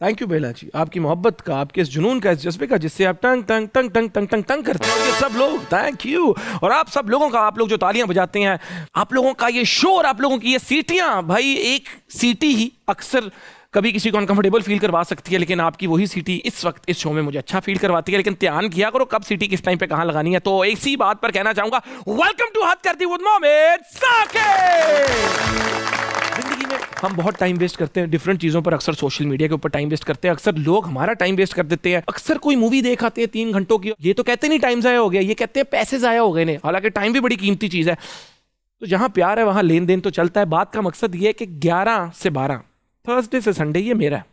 Thank you बेला जी, आपकी मोहब्बत का, आपके इस जुनून का, इस जज्बे का, जिससे आप टंग टंग टंग टंग टंग टंग टंग करते हो। ये सब लोग थैंक यू। और आप सब लोगों का, आप लोग जो तालियां बजाते हैं, आप लोगों का ये शोर, आप लोगों की ये सीटियां, भाई एक सीटी ही अक्सर कभी किसी को अनकंफर्टेबल फील करवा सकती है, लेकिन आपकी वही सीटी इस वक्त इस शो में मुझे अच्छा फील करवाती है। लेकिन ध्यान किया करो कब सीटी किस टाइम पे कहां लगानी है। तो इसी बात पर कहना चाहूंगा, वेलकम टू हद करती विद मोहम्मद साकिब। जिंदगी में हम बहुत टाइम वेस्ट करते हैं डिफरेंट चीजों पर, अक्सर सोशल मीडिया के ऊपर टाइम वेस्ट करते हैं, अक्सर लोग हमारा टाइम वेस्ट कर देते हैं। अक्सर कोई मूवी देख आते हैं 3 घंटों की, ये तो कहते नहीं टाइम जाया हो गया, ये कहते हैं पैसे जाया हो गए ने, हालांकि टाइम भी बड़ी कीमती चीज है। तो जहां प्यार है वहां लेन देन तो चलता है। बात का मकसद ये है कि 11 से 12 थर्सडे से संडे ये मेरा है,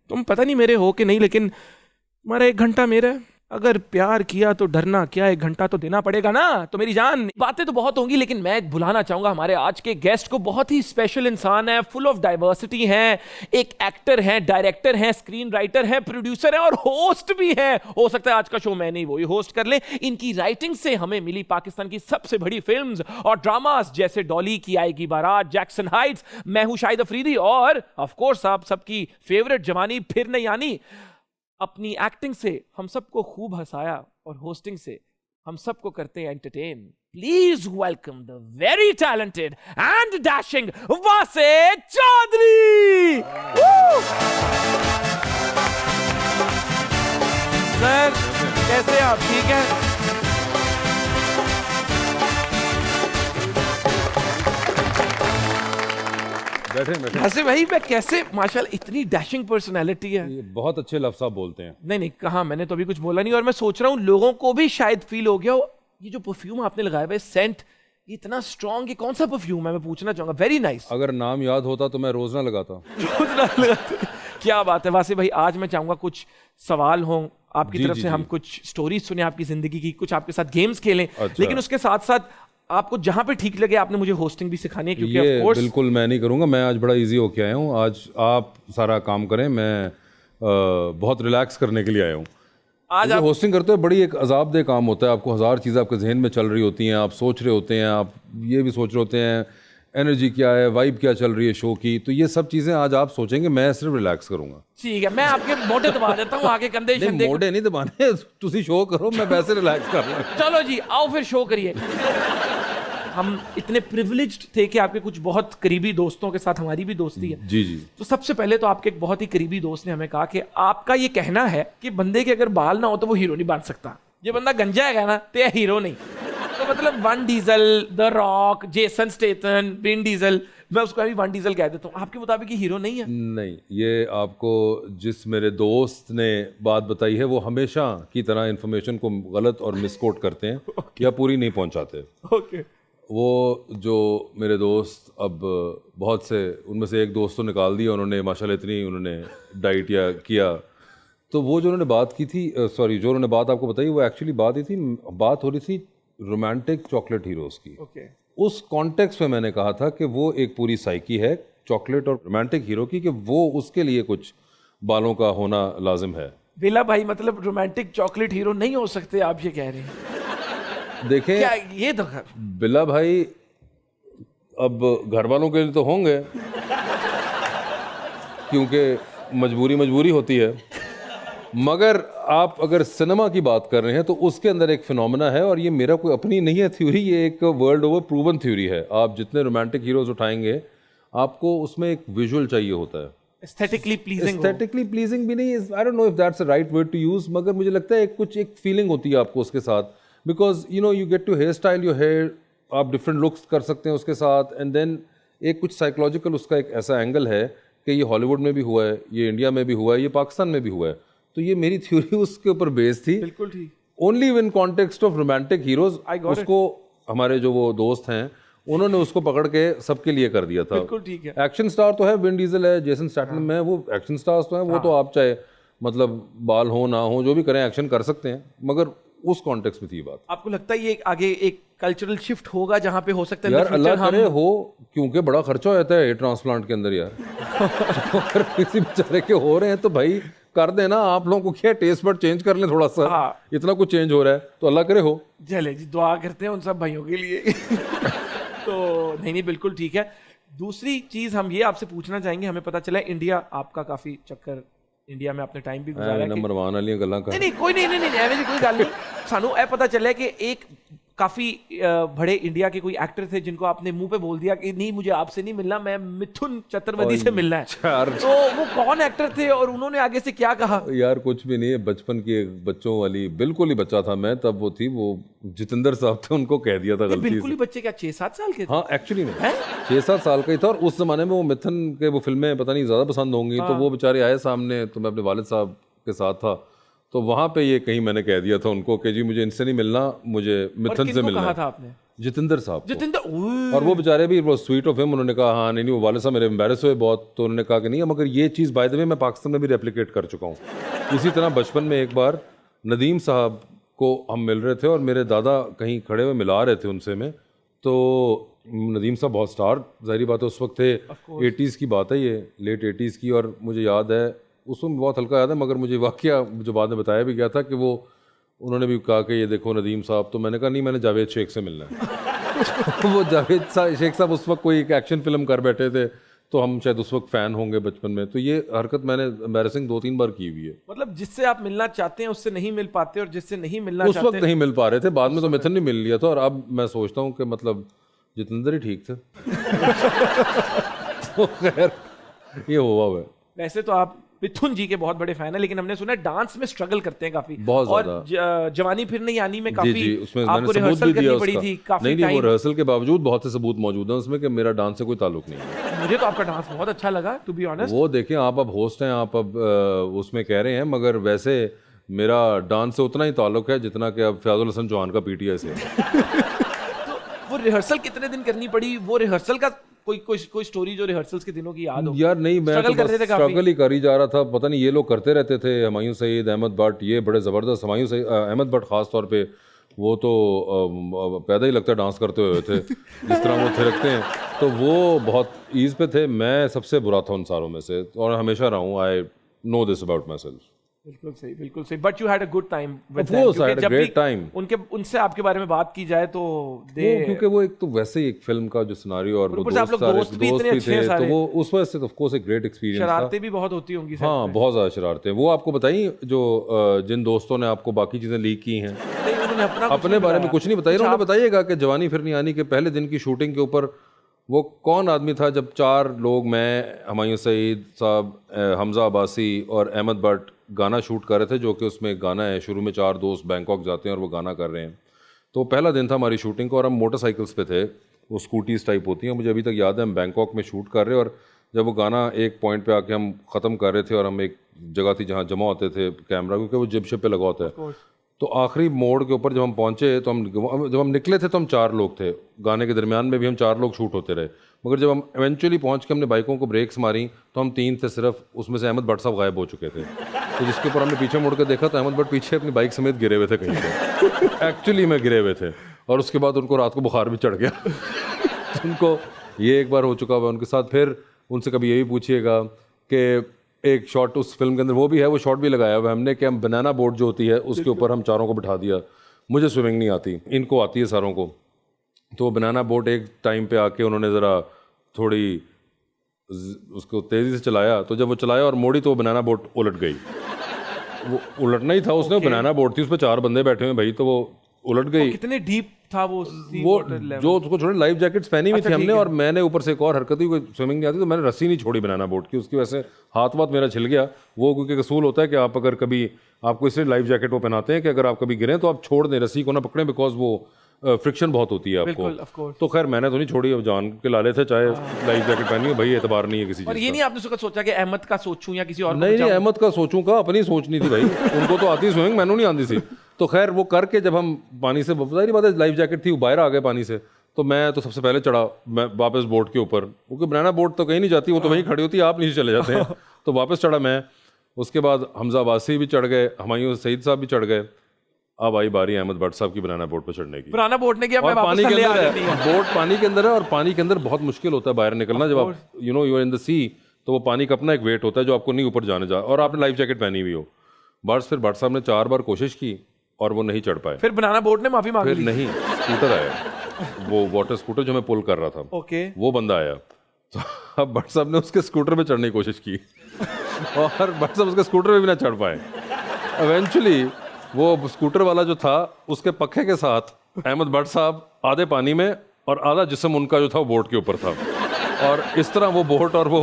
तुम पता नहीं मेरे हो कि नहीं, लेकिन तुम्हारा 1 घंटा मेरा है। अगर प्यार किया तो डरना क्या, 1 घंटा तो देना पड़ेगा ना। तो मेरी जान, बातें तो बहुत होंगी, लेकिन मैं बुलाना चाहूंगा हमारे आज के गेस्ट को। बहुत ही स्पेशल इंसान है, फुल ऑफ डाइवर्सिटी है, एक एक्टर है, डायरेक्टर है, स्क्रीन राइटर है, प्रोड्यूसर है और होस्ट भी है। हो सकता है आज का शो मैं नहीं वही होस्ट कर ले। इनकी राइटिंग से हमें मिली पाकिस्तान की सबसे बड़ी फिल्म्स और ड्रामास, जैसे डॉली की आएगी बारात, जैक्सन हाइट्स, मैं हूं शाहिद अफरीदी और ऑफ कोर्स आप सबकी फेवरेट जवानी फिर नहीं आनी। अपनी एक्टिंग से हम सबको खूब हंसाया और होस्टिंग से हम सबको करते हैं entertain. Please welcome the very talented and dashing Vasay Chaudhry. Sir कैसे आप, ठीक है? बैठे भाई, मैं कैसे, माशाल्लाह इतनी डैशिंग पर्सनालिटी है। ये बहुत अच्छे लफ्ज़ आप बोलते हैं। नहीं कहा, मैंने तो अभी कुछ बोला नहीं। और मैं सोच रहा हूँ लोगों को भी शायद फील हो गया हो, ये जो परफ्यूम आपने लगाया हुआ है, सेंट इतना स्ट्रॉन्ग, ये कौन सा परफ्यूम है? मैं पूछना चाहूंगा। Very nice. अगर नाम याद होता तो मैं रोज ना लगाता। क्या बात है वासे भाई। आज मैं चाहूंगा कुछ सवाल हों आपकी तरफ से, हम कुछ स्टोरीज सुने आपकी जिंदगी की, कुछ आपके साथ गेम्स खेलें। लेकिन उसके साथ साथ आपको जहां पे ठीक लगे आपने मुझे होस्टिंग भी सिखानी है, क्योंकि ये ऑफ कोर्स बिल्कुल मैं नहीं करूंगा। मैं आज बड़ा इजी होके आया हूँ। आज आप सारा काम करें, मैं बहुत रिलैक्स करने के लिए आया हूँ। आज आप होस्टिंग करते हुए बड़ी एक अजाबदेह काम होता है। आपको 1000 चीज़ें आपके जहन में चल रही होती हैं, आप सोच रहे होते हैं, आप ये भी सोच रहे होते हैं एनर्जी क्या है, वाइब क्या चल रही है शो की। तो ये सब चीज़ें आज आप सोचेंगे, मैं सिर्फ रिलैक्स करूंगा। ठीक है, मैं आपके मोटे दबा देता हूँ आगे, कंधे शंधे मोटे नहीं दबाने, तुसी शो करो, मैं वैसे रिलैक्स कर रहा हूँ। चलो जी आओ फिर शो करिए। हम इतने प्रिविलेज्ड थे कि आपके कुछ बहुत करीबी दोस्तों के साथ हमारी भी दोस्ती है। जी। तो सबसे पहले तो आपके एक बहुत ही करीबी दोस्त ने हमें कहा कि आपका ये कहना है कि बंदे के अगर बाल ना हो तो वो हीरो नहीं बन सकता। ये बंदा गंजा है ना तो ये हीरो नहीं। तो मतलब one diesel, the rock, Jason Statham, Vin Diesel, मैं उसको अभी वन डीजल कह देता हूँ। आपके मुताबिक ये हीरो नहीं है? नहीं, ये आपको जिस मेरे दोस्त ने बात बताई है वो हमेशा की तरह इन्फॉर्मेशन को गलत और मिसकोट करते हैं या पूरी नहीं पहुंचाते। ओके। वो जो मेरे दोस्त, अब बहुत से उनमें से एक दोस्त तो निकाल दिया उन्होंने, माशाल्लाह इतनी उन्होंने डाइट या किया। तो वो जो उन्होंने बात की थी, जो उन्होंने बात आपको बताई, वो एक्चुअली बात ही थी, बात हो रही थी रोमांटिक चॉकलेट हीरोज़ की। ओके। उस कॉन्टेक्स्ट में मैंने कहा था कि वो एक पूरी साइकी है चॉकलेट और रोमांटिक हीरो की, कि वो उसके लिए कुछ बालों का होना लाजिम है। बिला भाई, मतलब रोमांटिक चॉकलेट हीरो नहीं हो सकते आप ये कह रहे हैं? देखें क्या ये तो बिल्ला भाई, अब घर वालों के लिए तो होंगे क्योंकि मजबूरी होती है, मगर आप अगर सिनेमा की बात कर रहे हैं तो उसके अंदर एक फिनोमेना है, और ये मेरा कोई अपनी नहीं है थ्योरी, ये एक वर्ल्ड ओवर प्रूवन थ्योरी है। आप जितने रोमांटिक हीरोज उठाएंगे, आपको उसमें एक विजुअल चाहिए होता है, एस्थेटिकली प्लीजिंग भी नहीं, I don't know if that's a right word to use, मगर मुझे लगता है कुछ एक फीलिंग होती है आपको उसके साथ, because you get to hair style your hair, आप डिफरेंट लुक्स कर सकते हैं उसके साथ, एंड देन एक कुछ साइकोलॉजिकल उसका एक ऐसा एंगल है कि ये हॉलीवुड में भी हुआ है, ये इंडिया में भी हुआ है, ये पाकिस्तान में भी हुआ है। तो ये मेरी थ्योरी उसके ऊपर बेस्ड थी। बिल्कुल ठीक। Only in context of romantic heroes, उसको हमारे जो वो दोस्त हैं उन्होंने उसको पकड़ के सबके लिए कर दिया था। बिल्कुल ठीक है। एक्शन स्टार तो है, विन डीजल है, जेसन स्टैथम है, वो एक्शन स्टार्स तो हैं, वो तो आप चाहे मतलब बाल हो ना हो जो भी करें एक्शन कर सकते हैं, मगर उस कॉन्टेक्स्ट में थी बात। आपको लगता है ये आगे एक कल्चरल शिफ्ट होगा जहां पे हो सकता है यार अल्लाह करे हो, क्योंकि बड़ा खर्चा हो जाता है ट्रांसप्लांट के अंदर यार। अगर किसी बेचारे के हो रहे हैं तो भाई कर देना, आप लोगों को क्या टेस्ट बट चेंज कर लें थोड़ा सा। इतना कुछ चेंज हो रहा है तो अल्लाह करे हो। चले जी, दुआ करते हैं उन सब भाइयों के लिए। तो नहीं बिल्कुल ठीक है। दूसरी चीज हम ये आपसे पूछना चाहेंगे, हमें पता चला इंडिया आपका काफी चक्कर ਇੰਡੀਆ में आपने टाइम भी गुजारा कि ਨੰਬਰ 1 ਵਾਲੀਆਂ ਗੱਲਾਂ ਕਰ नहीं कोई नहीं ਐਵੇਂ ਦੀ कोई गल नहीं सानू ਇਹ पता चलिया कि एक काफी बड़े इंडिया के कोई एक्टर थे जिनको आपने मुंह पे बोल दिया कि नहीं मुझे आपसे नहीं मिलना, मैं मिथुन चतुर्वेदी से मिलना है। तो वो कौन एक्टर थे और उन्होंने आगे से क्या कहा? यार कुछ भी नहीं है, बचपन की बच्चों वाली, बिल्कुल ही बच्चा था मैं तब, वो थी वो जितेंद्र साहब थे, उनको कह दिया था गलती बिल्कुल से। ही बच्चे क्या 6-7 साल के थे? हाँ एक्चुअली में 6-7 साल का ही था, और उस जमाने में वो मिथुन के वो फिल्में पता नहीं ज्यादा पसंद होंगी, तो वो बेचारे आए सामने, तो मैं अपने वालिद साहब के साथ था, तो वहां पे ये कहीं मैंने कह दिया था उनको कि जी मुझे इनसे नहीं मिलना, मुझे मिथुन से मिलना कहा है। था आपने? जितेंद्र साहब को। जितेंद्र, और वो बेचारे भी वो स्वीट ऑफ हिम, उन्होंने कहा हाँ नहीं वो वाले साहब मेरे एम्बेरस हुए बहुत, तो उन्होंने कहा कि नहीं, मगर ये चीज़ बाय द वे मैं पाकिस्तान में भी रेप्लिकेट कर चुका हूँ। इसी तरह बचपन में एक बार नदीम साहब को हम मिल रहे थे और मेरे दादा कहीं खड़े हुए मिला रहे थे उनसे में, तो नदीम साहब बहुत स्टार जाहिर बात है उस वक्त थे, 80s की बात है ये, लेट 80s की, और मुझे याद है उसमें बहुत हल्का याद है, मगर मुझे वाकया जो बाद में बताया भी गया था कि वो उन्होंने भी कहा कि ये देखो नदीम साहब, तो मैंने कहा नहीं मैंने जावेद शेख से मिलना है। वो जावेद शेख साहब उस वक्त कोई एक एक्शन फिल्म कर बैठे थे, तो हम शायद उस वक्त फ़ैन होंगे बचपन में, तो ये हरकत मैंने एम्बैरेसिंग 2-3 बार की हुई है। मतलब जिससे आप मिलना चाहते हैं उससे नहीं मिल पाते, और जिससे नहीं मिलना उस वक्त नहीं मिल पा रहे थे, बाद में तो मिथुन ने मिल लिया था, और अब मैं सोचता हूँ कि मतलब जितेंद्र ही ठीक थे। तो खैर ये हुआ है। वैसे तो आप मिथुन जी के बहुत बड़े फैन है, लेकिन हमने सुना है डांस में स्ट्रगल करते हैं काफी, बहुत और ज्यादा। जवानी फिर नहीं आनी में काफी जी, उसमें आपको मैंने सबूत रिहर्सल भी दिया करनी पड़ी उसका। थी काफी नहीं वो टाइम। रिहर्सल के बावजूद बहुत से सबूत मौजूद हैं उसमें कि मेरा डांस से कोई ताल्लुक नहीं है। मुझे तो आपका डांस बहुत अच्छा लगा, टू बी ऑनेस्ट। वो देखिए आप अब होस्ट हैं, आप अब उसमें कह रहे हैं, मगर वैसे मेरा डांस से उतना ही ताल्लुक है जितना कि अब फयाजुल हसन चौहान का पीटीआई से है। वो रिहर्सल कितने दिन करनी पड़ी? वो रिहर्सल का कोई स्टोरी जो रिहर्सल्स के दिनों की याद हो? यार नहीं, मैं तो बस स्ट्रगल ही कर ही जा रहा था, पता नहीं ये लोग करते रहते थे, हुमायूं सईद, अहमद भट्ट, ये बड़े ज़बरदस्त, हुमायूं सईद, अहमद भट्ट ख़ास तौर पे, वो तो पैदा ही लगता है डांस करते हुए थे, जिस तरह वो थिरकते हैं, तो वो बहुत ईज़ पे थे। मैं सबसे बुरा था उन सारों में से, और हमेशा रहा हूँ, I know this about my self. बिल्कुल सही, बिल्कुल सही। But you had a good time with Of course, I had a great time. उनसे आपके बारे में बात की जाए तो क्योंकि वो एक तो वैसे ही एक फिल्म का जो सिनारियो, और वो दोस्त भी थे, तो वो उस वजह से ऑफ कोर्स एक ग्रेट एक्सपीरियंस था। शरारतें भी बहुत होती होंगी। हाँ बहुत ज़्यादा शरारतें। वो आपको बताइए जो जिन दोस्तों ने आपको बाकी चीज़ें लीक की हैं, अपने बारे में कुछ नहीं बताइए, उन्होंने बताइएगा कि जवानी फिर नहीं आनी के पहले दिन की शूटिंग के ऊपर वो कौन आदमी था जब 4 लोग, मैं, हुमायूं सईद साहब, हमजा अब्बासी और अहमद भट्ट गाना शूट कर रहे थे, जो कि उसमें गाना है, शुरू में 4 दोस्त बैंकॉक जाते हैं और वो गाना कर रहे हैं। तो पहला दिन था हमारी शूटिंग का, और हम मोटरसाइकिल्स पे थे, वो स्कूटीज टाइप होती हैं, मुझे अभी तक याद है, हम बैंकॉक में शूट कर रहे हैं, और जब वो गाना एक पॉइंट पे आके हम ख़त्म कर रहे थे, और हम एक जगह थी जहाँ जमा होते थे कैमरा, क्योंकि वो जिप शिप पे लगा होता है, तो आखिरी मोड़ के ऊपर जब हम पहुँचे, तो जब हम निकले थे तो हम 4 लोग थे, गाने के दरमियान में भी हम 4 लोग शूट होते रहे, मगर जब हम इवेंचुअली पहुँच के हमने बाइकों को ब्रेक्स मारी तो हम 3 थे सिर्फ, उसमें से अहमद भट्ट साहब गायब हो चुके थे। तो जिसके ऊपर हमने पीछे मुड़ के देखा तो अहमद भट्ट पीछे अपनी बाइक समेत गिरे हुए थे कहीं पे, एक्चुअली में गिरे हुए थे, और उसके बाद उनको रात को बुखार भी चढ़ गया। तो उनको ये एक बार हो चुका हुआ उनके साथ। फिर उनसे कभी ये भी पूछिएगा कि एक शॉट उस फिल्म के अंदर वो भी है, वो शॉट भी लगाया हुआ है हमने कि हम बनाना बोट जो होती है उसके ऊपर हम 4 को बिठा दिया। मुझे स्विमिंग नहीं आती, इनको आती है सारों को, तो बनाना बोट एक टाइम पे आके उन्होंने ज़रा थोड़ी उसको तेज़ी से चलाया, तो जब वो चलाया और मोड़ी तो वो बनाना बोट उलट गई। वो उलटना ही था उसने, बनाना बोट थी, उस पर 4 बंदे बैठे हुए भाई, तो वो उलट गई। कितने डीप था वो जो उसको छोड़े लाइफ जैकेट्स पहनी हुई थी हमने, और मैंने ऊपर से एक और हरकत हुई, कोई स्विमिंग नहीं आती तो मैंने रस्सी नहीं छोड़ी बनाना बोट की, उसकी वजह से हाथ मेरा छिल गया। वो क्योंकि असूल होता है कि आप अगर कभी, आपको इसलिए लाइफ जैकेट वो पहनाते हैं कि अगर आप कभी गिरें तो आप छोड़ दें, रस्सी को ना पकड़ें, बिकॉज वो फ्रिक्शन बहुत होती है आपको। तो खैर मैंने तो नहीं छोड़ी, अब जान के लाले थे, चाहे लाइफ जैकेट पहनी हो भाई, एतबार नहीं है किसी चीज़। और ये नहीं आपने सोचा कि अहमद का सोचूं या किसी और? नहीं, अहमद का सोचूं का, अपनी सोचनी थी भाई, उनको तो आती स्विमिंग, मैंने नहीं आती थी। तो खैर वो करके जब हम पानी से, जाहिर बात है लाइफ जैकेट थी, वो बाहर आ गए पानी से, तो मैं तो सबसे पहले चढ़ा, मैं वापस बोट के ऊपर, क्योंकि बनाना बोट तो कहीं नहीं जाती, वो तो वहीं खड़ी होती है, आप नीचे चले जाते हैं। तो वापस चढ़ा मैं, उसके बाद हमजा अब्बासी भी चढ़ गए, हुमायूं सईद साहब भी चढ़ गए, अब आई बारी अहमद भट्ट साहब की बनाना बोट पर चढ़ने की। बनाना बोट ने किया, मैं पानी के अंदर है, बोट पानी के अंदर है, और पानी के अंदर बहुत मुश्किल होता है बाहर निकलना, जब आप यू आर इन द सी, तो वो पानी का अपना एक वेट होता है जो आपको नहीं ऊपर जाने जा, और आपने लाइफ जैकेट पहनी हुई हो। बस फिर भट्ट साहब ने 4 बार कोशिश की और वो नहीं चढ़ पाए। फिर बनाना बोट ने माफी मांगी? फिर नहीं, स्कूटर आया, वो वाटर स्कूटर जो मैं पुल कर रहा था, ओके, वो बंदा आया, तो अब भट्ट साहब ने उसके स्कूटर पे चढ़ने की कोशिश की और भट्ट साहब उसके स्कूटर पे भी ना चढ़ पाए। इवेंचुअली वो स्कूटर वाला जो था उसके पक्के के साथ अहमद भट्ट साहब आधे पानी में और आधा जिस्म उनका जो था वो बोट के ऊपर था, और इस तरह वो बोट और वो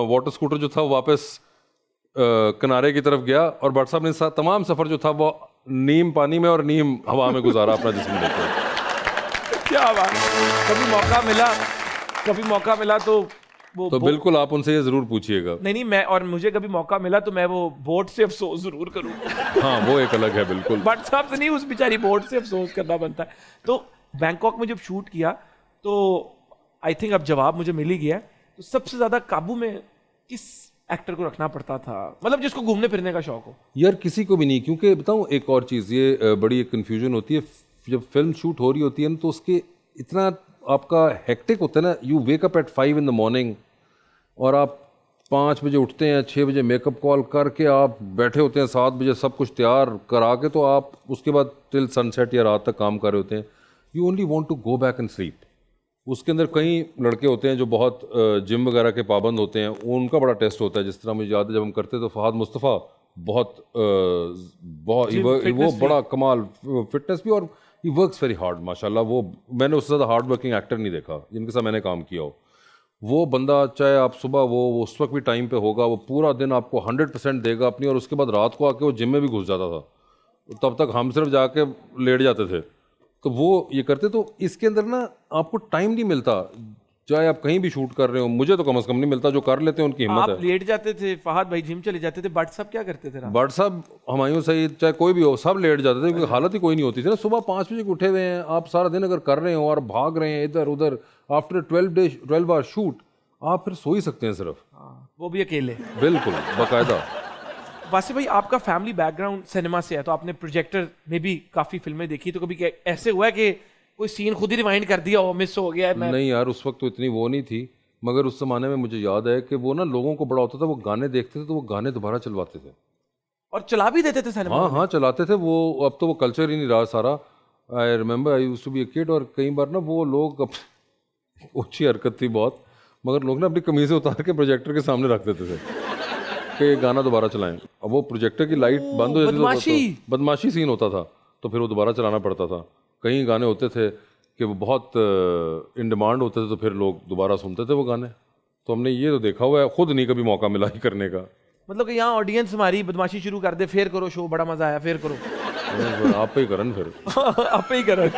वाटर स्कूटर जो था वो वापस किनारे की तरफ गया, और भट्ट साहब ने तमाम सफ़र जो था वो नीम पानी में और नीम हवा में गुजारा अपना जिस्म लेकर। क्या बात। कभी मौका मिला तो वो तो बिल्कुल आप उनसे ये ज़रूर पूछिएगा। नहीं, मैं और मुझे कभी मौका मिला तो मैं वो बोट से अफसोस जरूर करूँ। हाँ, वो एक अलग है बिल्कुल। भट्ट साहब से नहीं, उस बेचारी बोट से अफसोस करना बनता है। तो बैंकॉक में जब शूट किया तो आई थिंक अब जवाब मुझे मिल ही गया। तो सबसे ज्यादा काबू में किस एक्टर को रखना पड़ता था, मतलब जिसको घूमने फिरने का शौक हो? यार किसी को भी नहीं, क्योंकि बताऊँ एक और चीज़, ये बड़ी एक कन्फ्यूजन होती है जब फिल्म शूट हो रही होती है ना, तो उसके इतना आपका हेक्टिक होता है ना। You wake up at 5 in the morning और आप 5 बजे उठते हैं, 6 बजे मेकअप कॉल करके आप बैठे होते हैं, 7 बजे सब कुछ तैयार करा के, तो आप उसके बाद टिल सनसेट या रात तक काम कर रहे होते हैं। You only want to go back and sleep. उसके अंदर कई लड़के होते हैं जो बहुत जिम वगैरह के पाबंद होते हैं, उनका बड़ा टेस्ट होता है। जिस तरह मुझे याद है जब हम करते तो फहद मुस्तफ़ा वो बड़ा कमाल फिटनेस भी, और ही वर्क्स वेरी हार्ड माशाल्लाह। वो मैंने उससे ज़्यादा हार्ड वर्किंग एक्टर नहीं देखा जिनके साथ मैंने काम किया हो। वो बंदा चाहे आप सुबह वो उस वक्त भी टाइम पे होगा, वो पूरा दिन आपको 100% देगा अपनी, और उसके बाद रात को आके वो जिम में भी घुस जाता था। तब तक हम सिर्फ जाके लेट जाते थे, तो वो ये करते। तो इसके अंदर ना आपको टाइम नहीं मिलता, चाहे आप कहीं भी शूट कर रहे हो। मुझे तो कम से कम नहीं मिलता, जो कर लेते हैं उनकी हिम्मत है। आप लेट जाते थे, फहद भाई जिम चले जाते थे, भट्ट साहब क्या करते थे? भट्ट साहब, हुमायूं सईद, चाहे कोई भी हो, सब लेट जाते थे क्योंकि हालत ही कोई नहीं होती थी ना। सुबह 5 बजे उठे हुए हैं, आप सारा दिन अगर कर रहे हो और भाग रहे हैं इधर उधर, आफ्टर 12 आवर शूट आप फिर सो ही सकते हैं सिर्फ। वो भी अकेले? बिल्कुल, बाकायदा। वासी भाई, आपका फैमिली बैकग्राउंड सिनेमा से है, तो आपने प्रोजेक्टर में भी काफी फिल्में देखी, तो कभी ऐसे हुआ है कि कोई सीन खुद ही रिवाइंड कर दिया हो, मिस हो गया? नहीं यार, उस वक्त तो इतनी वो नहीं थी, मगर उस जमाने में मुझे याद है कि वो ना लोगों को बड़ा होता था, वो गाने देखते थे तो वो गाने दोबारा चलवाते थे और चला भी देते थे सिनेमा। हाँ, चलाते थे वो। अब तो वो कल्चर ही नहीं रहा सारा। I remember I used to be a kid, और कई बार ना वो लोग अच्छी हरकत थी बहुत, मगर लोग ना अपनी कमीज़ें उतार के प्रोजेक्टर के सामने रख देते थे कि ये गाना दोबारा चलाएं। अब वो प्रोजेक्टर की लाइट बंद हो जाती तो बदमाशी सीन होता था, तो फिर वो दोबारा चलाना पड़ता था। कई गाने होते थे कि वो बहुत इन डिमांड होते थे, तो फिर लोग दोबारा सुनते थे वो गाने। तो हमने ये तो देखा हुआ है, खुद नहीं कभी मौका मिला ही करने का। मतलब कि यहाँ ऑडियंस हमारी बदमाशी शुरू कर दे, फिर करो शो, बड़ा मजा आया, फिर करो। आप पे ही करन फिर आप पे ही करन।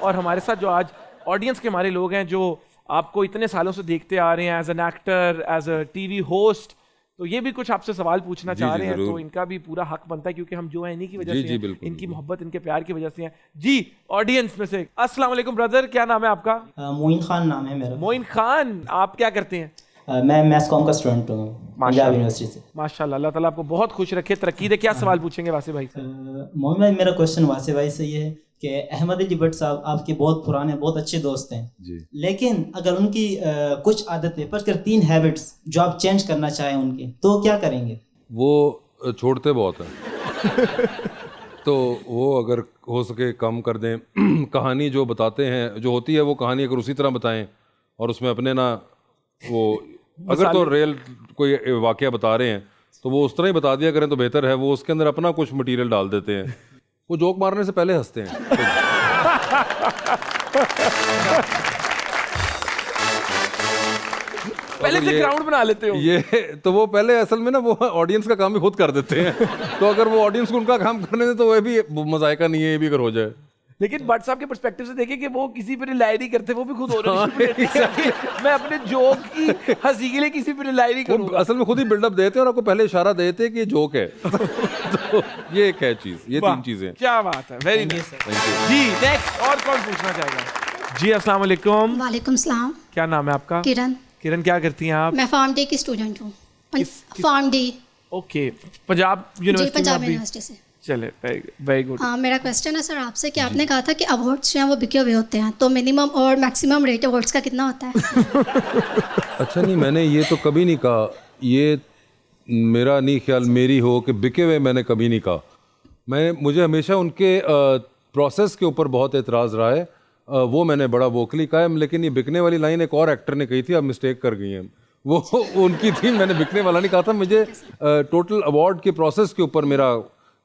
और हमारे साथ जो आज ऑडियंस के हमारे लोग हैं, जो आपको इतने सालों से देखते आ रहे हैं as an actor, as a TV host, तो ये भी कुछ आपसे सवाल पूछना चाह रहे हैं, तो इनका भी पूरा हक बनता है, क्योंकि हम जो है इन्हीं की वजह से हैं, इनकी मोहब्बत, इनके प्यार की वजह से हैं। जी, ऑडियंस में से अस्सलाम वालेकुम ब्रदर, क्या नाम है आपका? मोइन खान नाम है मेरा। मोइन खान, आप क्या करते हैं? मैं मैथ कॉम का स्टूडेंट हूँ पंजाब यूनिवर्सिटी से। माशाल्लाह, अल्लाह ताला आपको बहुत खुश रखे, तरक्की दे। क्या सवाल पूछेंगे वासे भाई से? मोइन भाई, मेरा क्वेश्चन वासे भाई से ये है कि अहमद अली भट्ट साहब आपके बहुत पुराने, बहुत अच्छे दोस्त हैं जी। लेकिन अगर उनकी कुछ आदतें, पर 3 हैबिट्स जो आप चेंज करना चाहें उनके, तो क्या करेंगे? वो छोड़ते बहुत हैं तो वो अगर हो सके कम कर दें। कहानी जो बताते हैं, जो होती है वो कहानी अगर उसी तरह बताएं, और उसमें अपने ना वो अगर तो रियल कोई वाकया बता रहे हैं तो वो उस तरह ही बता दिया करें तो बेहतर है। वो उसके अंदर अपना कुछ मटेरियल डाल देते हैं, वो जोक मारने से पहले हंसते हैं। पहले से ग्राउंड बना लेते हो ये, तो वो पहले असल में ना वो ऑडियंस का काम भी खुद कर देते हैं। तो अगर वो ऑडियंस को उनका काम करने दे तो वह भी मजायका नहीं है, ये भी अगर हो जाए। लेकिन भट्ट साहब के पर्सपेक्टिव से देखें कि वो किसी पे रिलाई नहीं करते, वो भी खुद हो रहे हैं। मैं अपने जोक की हंसी के लिए किसी पे रिलाई नहीं करूंगा। असल में खुद ही बिल्डअप देते हैं और आपको पहले इशारा देते हैं कि ये जोक है। तो ये एक है चीज, ये 3 चीजें। क्या बात है, वेरी नाइस जी। नेक्स्ट और कौन पूछना चाहेगा? जी अस्सलाम वालेकुम। वालेकुम सलाम। क्या नाम है आपका? किरण। किरण, क्या करती हैं आप? मैं फार्म डे की स्टूडेंट हूँ। Pharm D. Okay, Punjab university से। चले, वेरी गुड। मेरा क्वेश्चन है सर आपसे कि आपने कहा था कि अवार्ड्स जो हैं वो बिके हुए होते हैं, तो मिनिमम और मैक्सिमम रेट अवार्ड्स का कितना होता है? अच्छा, नहीं, मैंने ये तो कभी नहीं कहा, ये मेरा नहीं ख्याल मेरी हो कि बिके हुए, मैंने कभी नहीं कहा। मुझे हमेशा उनके प्रोसेस के ऊपर बहुत एतराज़ रहा है वो मैंने बड़ा वोकली कहा है, लेकिन ये बिकने वाली लाइन एक और एक्टर ने कही थी, आप मिस्टेक कर गई हैं, वो उनकी थी, मैंने बिकने वाला नहीं कहा था। मुझे टोटल अवार्ड के प्रोसेस के ऊपर मेरा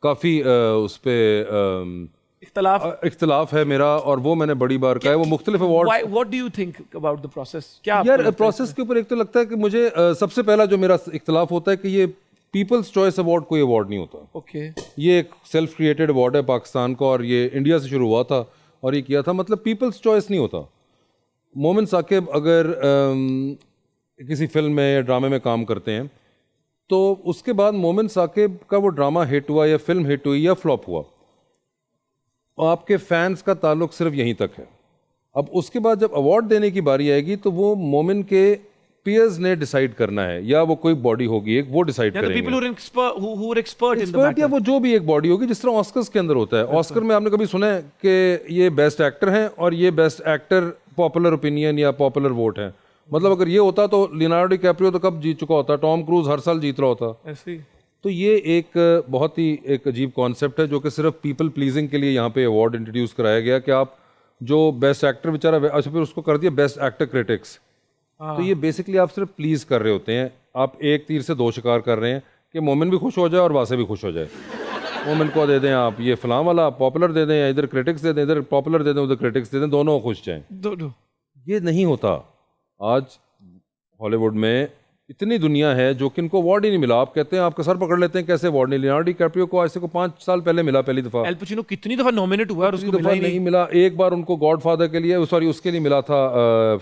काफ़ी उस पर इख्तलाफ है मेरा, और वो मैंने बड़ी बार कहा है। वो मुख्तलिफ award, what do you think about the process? क्या यार प्रोसेस के ऊपर एक तो लगता है कि मुझे सबसे पहला जो मेरा इख्तलाफ होता है कि ये पीपल्स चॉइस अवार्ड कोई अवार्ड नहीं होता। ओके, ये एक सेल्फ क्रिएटेड अवार्ड है पाकिस्तान का, और ये इंडिया से शुरू हुआ था और ये किया था, मतलब पीपल्स चॉइस नहीं होता। मोमिन साकिब अगर किसी फिल्म में या ड्रामे में काम करते हैं तो उसके बाद मोमिन साकिब का वो ड्रामा हिट हुआ या फिल्म हिट हुई या फ्लॉप हुआ, आपके फैंस का ताल्लुक सिर्फ यहीं तक है। अब उसके बाद जब अवार्ड देने की बारी आएगी तो वो मोमिन के पीयर्स ने डिसाइड करना है, या वो कोई बॉडी होगी एक, वो डिसाइड करेंगे, एक्सपर्ट या वो जो भी एक बॉडी होगी, जिस तरह ऑस्कर्स के अंदर होता है। ऑस्कर में आपने कभी सुना है कि ये बेस्ट एक्टर हैं और ये बेस्ट एक्टर पॉपुलर ओपिनियन या पॉपुलर वोट है? मतलब अगर ये होता तो लियोनार्डो डिकैप्रियो तो कब जीत चुका होता, टॉम क्रूज हर साल जीत रहा होता। ऐसे ही तो ये एक बहुत ही एक अजीब कॉन्सेप्ट है जो कि सिर्फ पीपल प्लीजिंग के लिए यहाँ पे अवार्ड इंट्रोड्यूस कराया गया कि आप जो बेस्ट एक्टर बेचारा, अच्छा फिर उसको कर दिया बेस्ट एक्टर क्रिटिक्स। तो ये बेसिकली आप सिर्फ प्लीज कर रहे होते हैं, आप एक तीर से दो शिकार कर रहे हैं कि मोमिन भी खुश हो जाए और वासे भी खुश हो जाए। मोमिन को दे दें आप ये फलां वाला पॉपुलर दे दें, या इधर क्रिटिक्स दे दें, इधर पॉपुलर दे दें, उधर क्रिटिक्स दे दें, दोनों खुश जाएं। दोनों ये नहीं होता। आज हॉलीवुड में इतनी दुनिया है जो कि इनको अवार्ड ही नहीं मिला। आप कहते हैं आपका सर पकड़ लेते हैं कैसे अवार्ड नहीं। लियोनार्डो डिकैप्रियो को आज से 5 साल पहले मिला पहली दफा। एल पचिनो कितनी दफा नॉमिनेट हुआ और उसको मिला ही नहीं मिला। एक बार उनको गॉडफादर के लिए, सॉरी उसके लिए मिला था,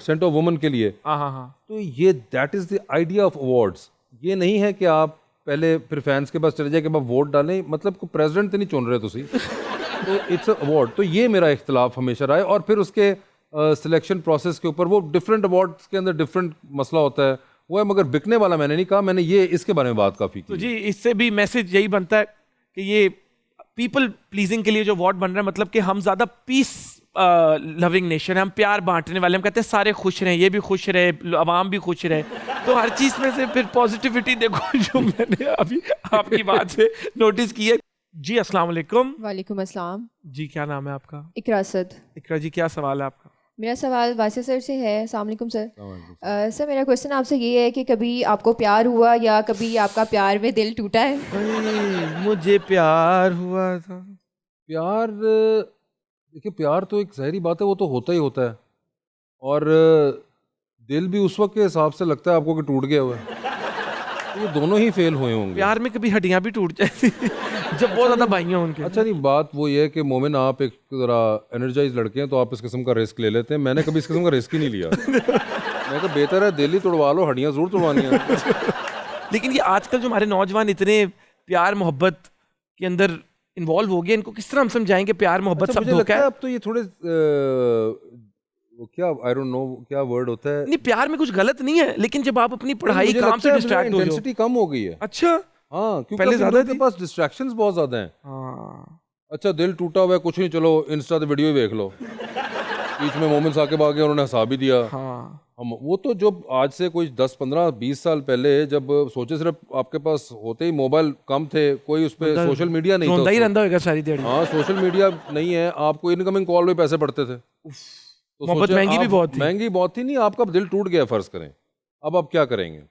सेंट ऑफ वुमन के लिए। हाँ। तो ये that is the idea of awards. ये नहीं है कि आप पहले फिर फैंस के पास चले जाए कि आप वोट डालें, मतलब को प्रेसिडेंट तो नहीं चुन रहे तुसी। तो इट्स अवार्ड। तो ये मेरा इख्तलाफ हमेशा रहा है। और फिर उसके सिलेक्शन प्रोसेस के ऊपर वो डिफरेंट अवार्ड्स के अंदर डिफरेंट मसला होता है वो है, मगर बिकने वाला मैंने नहीं कहा। मैंने ये इसके बारे में बात काफी की। तो जी इससे भी मैसेज यही बनता है कि ये पीपल प्लीजिंग के लिए जो अवार्ड बन रहा है, मतलब कि हम ज्यादा पीस लविंग नेशन है, हम प्यार बांटने वाले, हम कहते हैं सारे खुश रहें, ये भी खुश रहे, अवाम भी खुश रहे। तो हर चीज में से फिर पॉजिटिविटी देखो जो मैंने अभी आपकी बात से नोटिस की है। जी अस्सलाम वालेकुम। वालेकुम अस्सलाम जी क्या नाम है आपका? इकरा सद। इकरा जी क्या सवाल है आपका? मेरा सवाल वासिफ सर से है। अस्सलाम वालेकुम सर। सर मेरा क्वेश्चन आपसे ये है कि कभी आपको प्यार हुआ या कभी आपका प्यार में दिल टूटा है? मुझे प्यार हुआ था। प्यार देखिए, प्यार तो एक ज़ाहिरी बात है, वो तो होता ही होता है। और दिल भी उस वक्त के हिसाब से लगता है आपको कि टूट गया हुआ है। तो ये दोनों ही फेल हुए होंगे। प्यार में कभी हड्डियां भी टूट जाती जब बहुत ज्यादा भाई हैं उनके। अच्छा नहीं, बात वो ये है कि मोमिन आप एक ज़रा एनर्जाइज लड़के हैं तो आप इस किस्म का रिस्क ले लेते हैं। मैंने कभी इस किस्म का रिस्क ही नहीं लिया। मैं तो बेहतर है दिल ही तोड़वा लो, हड्डियाँ ज़रूर तोड़वानी है। लेकिन ये आजकल जो हमारे नौजवान इतने प्यार मोहब्बत के अंदर इन्वॉल्व हो गए, इनको किस तरह हम समझाएंगे प्यार मोहब्बत सब धोखा है? अब तो ये थोड़े वो क्या, आई डोंट नो क्या वर्ड होता है। नहीं, प्यार में कुछ गलत नहीं है, लेकिन जब आप अपनी पढ़ाई काम से डिस्ट्रैक्ट हो जाओ। इंटेंसिटी कम हो गई है। अच्छा हाँ, क्योंकि पहले ज्यादा के पास डिस्ट्रैक्शंस बहुत ज्यादा हैं। हाँ। अच्छा दिल टूटा हुआ है, कुछ नहीं, चलो इंस्टा पे वीडियो देख लो। बीच में मोमिन साकिब आ गए, उन्होंने हंसा भी दिया। हाँ। हम वो तो जो आज से कोई 10 15 20 साल पहले जब सोचे सिर्फ आपके पास होते ही मोबाइल कम थे, कोई उस पर सोशल मीडिया नहीं था, ही रहता होगा सारी देर। हाँ, सोशल मीडिया नहीं है, आपको इनकमिंग कॉल में पैसे पड़ते थे। तो मोहब्बत महंगी भी बहुत थी। महंगी बहुत थी। नहीं, आपका दिल टूट गया फर्ज करें, अब आप क्या करेंगे?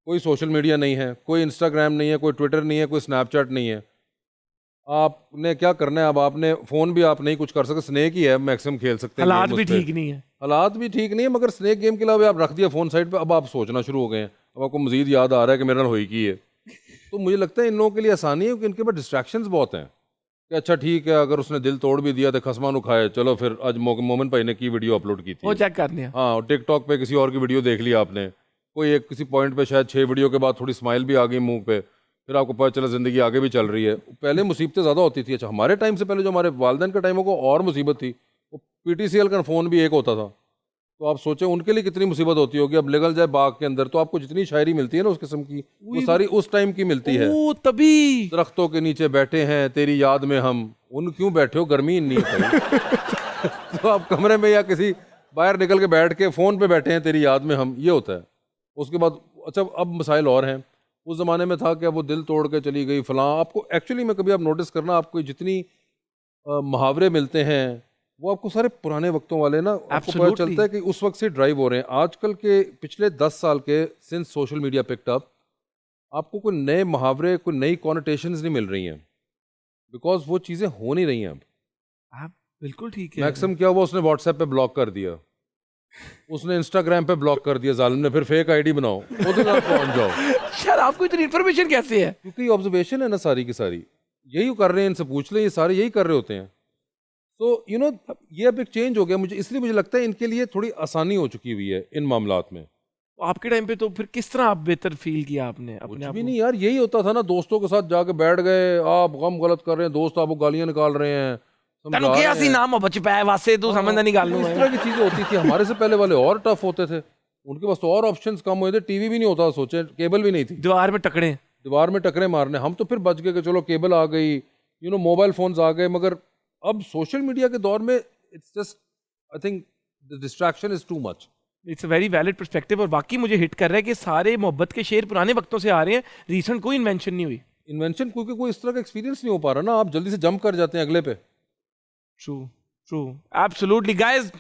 कोई सोशल मीडिया नहीं है, कोई इंस्टाग्राम नहीं है, कोई ट्विटर नहीं है, कोई स्नैपचैट नहीं है। आपने क्या करना है? अब आपने फ़ोन भी आप नहीं कुछ कर सकते, स्नेक ही है मैक्सिमम खेल सकते हैं। हालात भी ठीक नहीं है, हालात भी ठीक नहीं है, मगर स्नेक गेम के अलावा आप रख दिया फ़ोन साइड पे। अब आप सोचना शुरू हो गए हैं, अब आपको मजीद याद आ रहा है कि मेरे नाल होई की है। तो मुझे लगता है इन लोगों के लिए आसानी है कि इनके पास डिस्ट्रैक्शंस बहुत हैं कि अच्छा ठीक है, अगर उसने दिल तोड़ भी दिया तो खसमान उखाए, चलो फिर आज मोमिन भाई ने की वीडियो अपलोड की थी, वो चेक करने। हाँ, टिकटॉक पे किसी और की वीडियो देख ली आपने, कोई एक किसी पॉइंट पे शायद 6 वीडियो के बाद थोड़ी स्माइल भी आ गई मुंह पे, फिर आपको पता चला ज़िंदगी आगे भी चल रही है। पहले मुसीबतें ज़्यादा होती थी। अच्छा हमारे टाइम से पहले जो हमारे वालिदैन के टाइमों को और मुसीबत थी, वो PTCL का फ़ोन भी एक होता था। तो आप सोचें उनके लिए कितनी मुसीबत होती होगी। अब निकल जाए बाग के अंदर तो आपको जितनी शायरी मिलती है ना उस किस्म की, वो सारी उस टाइम की मिलती है। तभी दरख्तों के नीचे बैठे हैं तेरी याद में हम, उन क्यों बैठे हो, गर्मी नहीं है। तो आप कमरे में या किसी बाहर निकल के बैठ के फ़ोन पे बैठे हैं तेरी याद में हम, ये होता है। उसके बाद अच्छा अब मसाइल और हैं। उस ज़माने में था कि वो दिल तोड़ के चली गई फलां। आपको एक्चुअली में कभी आप नोटिस करना, आपको जितनी मुहावरे मिलते हैं वो आपको सारे पुराने वक्तों वाले ना आपको पता Absolutely. चलता है कि उस वक्त से ड्राइव हो रहे हैं। आजकल के पिछले 10 साल के since social media picked up, आपको कोई नए मुहावरे, कोई नई कॉनोटेशंस नहीं मिल रही हैं, बिकॉज वो चीज़ें हो नहीं रही हैं अब। आप बिल्कुल ठीक है। मैक्सिमम क्या हुआ, उसने व्हाट्सएप पे ब्लॉक कर दिया, उसने इंस्टाग्राम पे ब्लॉक कर दिया जालिम ने, फिर फेक आईडी बनाओ, उधर आप पहुंच जाओ। यार आपको इतनी इन्फॉर्मेशन कैसे है? क्योंकि ऑब्जर्वेशन है ना सारी की सारी, यही कर रहे हैं, इनसे पूछ लें, ये सारे यही कर रहे होते हैं। सो यू नो ये अब एक चेंज हो गया मुझे, इसलिए मुझे लगता है इनके लिए थोड़ी आसानी हो चुकी हुई है इन मामलात में। आपके टाइम पे तो फिर किस तरह आप बेहतर फील किया आपने अपने कुछ आप भी को? नहीं यार, यही होता था ना, दोस्तों के साथ जाके बैठ गए, आप गम गलत कर रहे हैं, दोस्त आपको गालियां निकाल रहे हैं, समझा तनु रहे क्या हैं। सी नाम बच पाया वासे तू समझ नहीं गालू इस है। तरह की चीजें होती थी। हमारे से पहले वाले और टफ होते थे, उनके पास तो और ऑप्शंस कम हुए थे, टीवी भी नहीं होता, सोचे केबल भी नहीं थी, दीवार में टकड़े। दीवार में टकरे मारने। हम तो फिर बच गए कि चलो केबल आ गई, यू नो मोबाइल फोन्स आ गए, मगर अब सोशल मीडिया के दौर में it's just I think the distraction is too much. It's a very valid perspective और वाकई मुझे हिट कर रहा है कि सारे मोहब्बत के शेर पुराने वक्तों से आ रहे हैं, रीसेंट कोई इन्वेंशन नहीं हुई। इन्वेंशन क्योंकि कोई इस तरह का एक्सपीरियंस नहीं हो पा रहा ना, आप जल्दी से जंप कर जाते हैं अगले पे। True true absolutely guys.